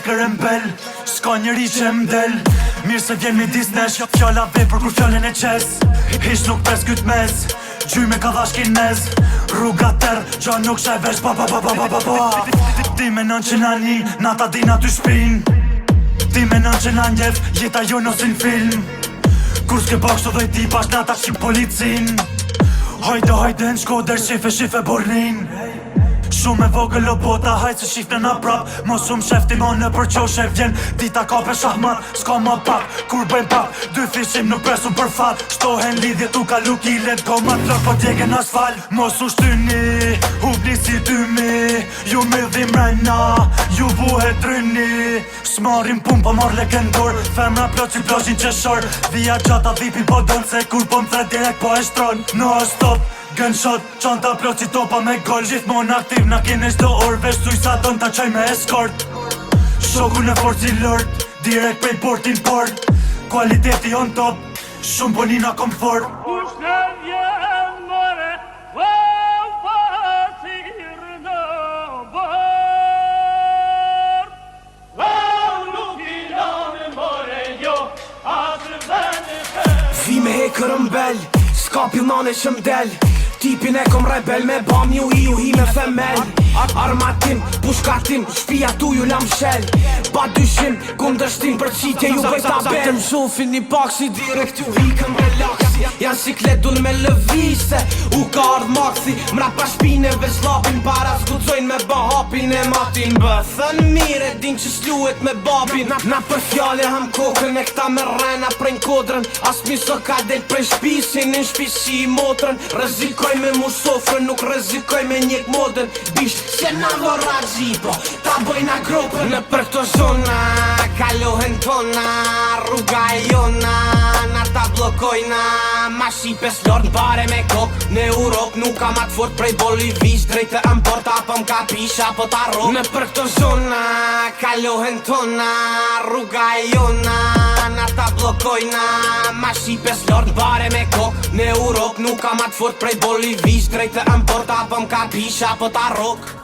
kërë mbel, s'ka njëri që m'del. Mirë se vjen midis nesh, fjalla vepër kur fjallin e qes. Hish nuk pes kyt mes, gjyme ka dhash kinez. Rruga ter, gjo nuk shaj vesh ba. Ti menon që na një, na ta di na ty shpin. Ti menon që na njef, jeta jo nosin film. Kur s'ke bak shto dhejti pash na ta shqip policin. Hajde n'Shkoder shife bornin. Shumë e vogël o bota, hajt se shifne na prap. Mos shefti mo në përqoshe vjen dita ka për shahmat, s'ka ma pak. Kur bëjmë pak, dy fishim nuk presun për fal. Shtohen lidhje tu ka lukilet, gomat lor po djegen asfal. Mos shtyni, hubni si dymi. Ju me dhim rajna, ju buhet dryni. S'marim pun po mar legendor, femra plot që ploshin qeshor. Dhia gjata dhipin po don se kur po m'thet direkt po e shtron. No stop, gunshot, qanta plot si topa me gol. Gjithmon aktiv na kene çdo orë, vesh tuj sa don ta qoj me eskort. Shoku në fort si lord, direkt prej portin port. Kualiteti on top, shumë bonina komfort. Kushtet vjen more, wow, pasir në bord. Wow, nuk I lame more, jo, asë vene për. Vi me hekër mbel, s'ka pilnane që m'del. Tipin e kom rebel me bam ju hi me femel. Armatim, pushkatim, shpia tu ju lam shel. Pa dyshim, kundërshtim për qitje ju bëjta bel. Të m'shofin një pak si direkt ju hikëm relaxi. Janë sikletun me lëvise, u ka ardh maksi. Mra pa shpine veç lapin, para s'gudzojnë me ba hapin e matin. Bëthën mire, din që s'luet me babin. Na për fjale ham kokën e këta me rena prej n'kodrën. As mi so ka del prej shpisin, në shpisi I motrën. Rezikoj me mu sofrën, nuk rezikoj me njek modën. Bish, se na vorra gjipo, ta bojna gropën. Në për këto zona, kalohen tona. Rruga e jona, na ta blokojna. Ma shqipes lor n'pare me kok. Në Europë nuk kam atë fort prej Bolivis. Drejt të import apo m'ka pisha po ta rok. Në për këto zona, kalohen tona. Rruga e jona, na ta blokojna. Ma shqipes lor n'pare me kok. Në Europë nuk kam atë fort prej Bolivis. Drejt të import apo m'ka pisha po ta rok.